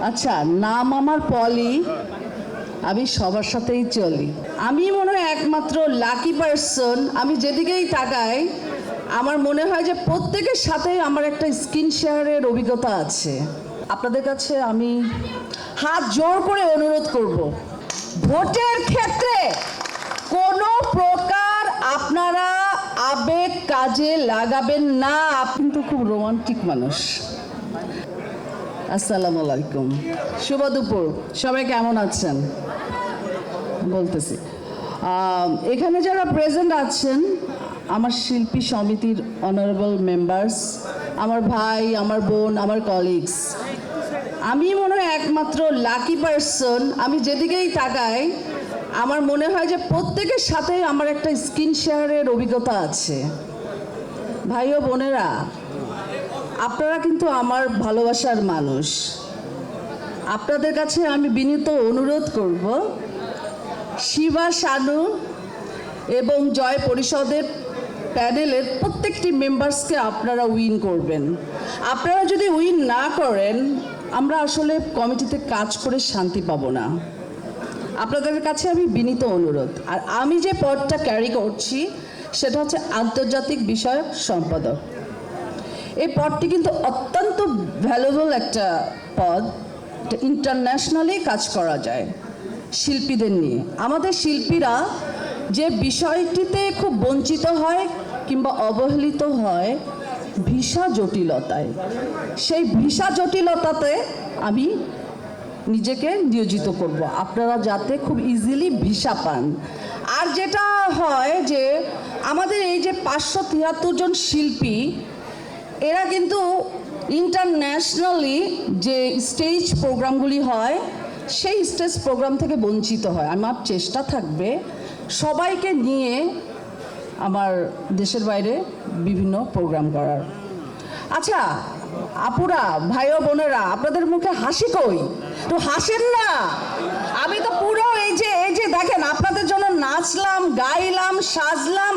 আচ্ছা, নাম আমার পলি, আমি সবার সাথেই চলি। আমি মনে হয় একমাত্র লাকি পারসন, আমি যেদিকেই তাকাই আমার মনে হয় যে প্রত্যেকের সাথেই আমার একটা স্ক্রিন শেয়ারের অভিজ্ঞতা আছে। আপনাদের কাছে আমি হাত জোর করে অনুরোধ করব, ভোটের ক্ষেত্রে কোনো প্রকার আপনারা আবেগ কাজে লাগাবেন না। আপনি তো খুব রোমান্টিক মানুষ। আসসালামু আলাইকুম, শুভ দুপুর, সবাই কেমন আছেন? বলতেছি এখানে যারা প্রেজেন্ট আছেন, আমার শিল্পী সমিতির অনারেবল মেম্বার্স, আমার ভাই, আমার বোন, আমার কলিগস, আমি মনে হয় একমাত্র লাকি পারসন, আমি যেদিকেই তাকাই আমার মনে হয় যে প্রত্যেকের সাথে আমার একটা স্ক্রিন শেয়ারের অভিজ্ঞতা আছে। ভাই ও বোনেরা, আপনারা কিন্তু আমার ভালোবাসার মানুষ। আপনাদের কাছে আমি বিনীত অনুরোধ করব, শিবা, শানু এবং জয় পরিষদের প্যানেলের প্রত্যেকটি মেম্বার্সকে আপনারা উইন করবেন। আপনারা যদি উইন না করেন, আমরা আসলে কমিটিতে কাজ করে শান্তি পাবো না। আপনাদের কাছে আমি বিনীত অনুরোধ। আর আমি যে পদটা ক্যারি করছি সেটা হচ্ছে আন্তর্জাতিক বিষয়ক সম্পাদক। এই পদটি কিন্তু অত্যন্ত ভ্যালুয়েবল একটা পদ, ইন্টারন্যাশনালি কাজ করা যায় শিল্পীদের নিয়ে। আমাদের শিল্পীরা যে বিষয়টিতে খুব বঞ্চিত হয় কিংবা অবহেলিত হয় ভিসা জটিলতায়, সেই ভিসা জটিলতাতে আমি নিজেকে নিয়োজিত করব, আপনারা যাতে খুব ইজিলি ভিসা পান। আর যেটা হয় যে আমাদের এই যে 573 জন শিল্পী, এরা কিন্তু ইন্টারন্যাশনালি যে স্টেজ প্রোগ্রামগুলি হয় সেই স্টেজ প্রোগ্রাম থেকে বঞ্চিত হয়। আমার চেষ্টা থাকবে সবাইকে নিয়ে আমার দেশের বাইরে বিভিন্ন প্রোগ্রাম করার। আচ্ছা আপুরা, ভাই ও বোনেরা, আপনাদের মুখে হাসি কই? তো হাসেন না। আমি তো পুরো এই যে দেখেন, আপনাদের জন্য নাচলাম, গাইলাম, সাজলাম,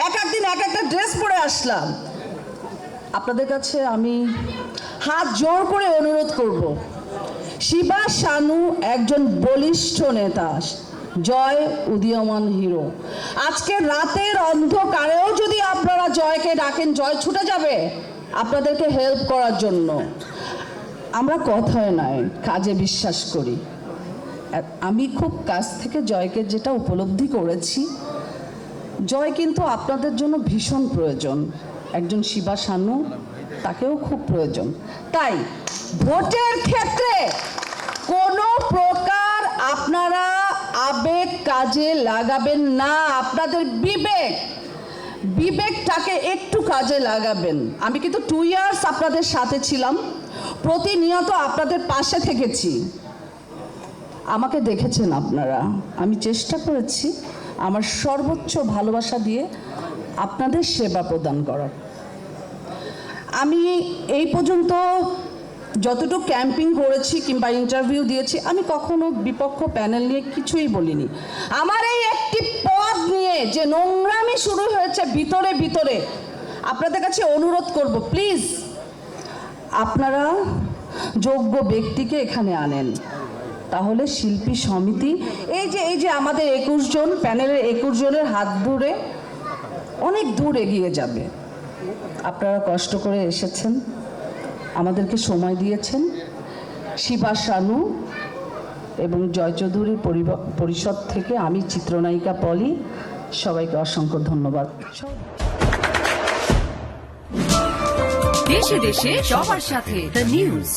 এক একদিন এক একটা ড্রেস পরে আসলাম। আপনাদের কাছে আমি হাত জোর করে অনুরোধ করব, শিবা, শানু একজন বলিষ্ঠ নেতা, জয় উদীয়মান হিরো। আজকে রাতের অন্ধকারেও যদি আপনারা জয়কে ডাকেন, জয় ছুটে যাবে আপনাদেরকে হেল্প করার জন্য। আমরা কথায় নয়, কাজে বিশ্বাস করি। আমি খুব কাছ থেকে জয়কে যেটা উপলব্ধি করেছি, জয় কিন্তু আপনাদের জন্য ভীষণ প্রয়োজন। একজন শিবা, শানু, তাকেও খুব প্রয়োজন। তাই ভোটের ক্ষেত্রে কোনো প্রকার আপনারা আবেগ কাজে লাগাবেন না। আপনাদের বিবেকটাকে একটু কাজে লাগাবেন। আমি কিন্তু 2 ইয়ার্স আপনাদের সাথে ছিলাম, প্রতিনিয়ত আপনাদের পাশে থেকেছি, আমাকে দেখেছেন আপনারা। আমি চেষ্টা করেছি আমার সর্বোচ্চ ভালোবাসা দিয়ে আপনাদের সেবা প্রদান করার। আমি এই পর্যন্ত যতটুকু ক্যাম্পিং করেছি কিংবা ইন্টারভিউ দিয়েছি, আমি কখনো বিপক্ষ প্যানেল নিয়ে কিছুই বলিনি। আমার এই একটি পদ নিয়ে যে নোংরামি শুরু হয়েছে ভিতরে ভিতরে, আপনাদের কাছে অনুরোধ করব, প্লিজ আপনারা যোগ্য ব্যক্তিকে এখানে আনেন, তাহলে শিল্পী সমিতি এই যে আমাদের 21 জন প্যানেলের 21 জনের হাত ধরে অনেক দূর এগিয়ে যাবে। আপনারা কষ্ট করে এসেছেন, আমাদেরকে সময় দিয়েছেন। শিবা, শানু এবং জয় চৌধুরীর পরিষদ থেকে আমি চিত্রনায়িকা পলি, সবাইকে অসংখ্য ধন্যবাদ। দেশে দেশে সবার সাথে দ্য নিউজ।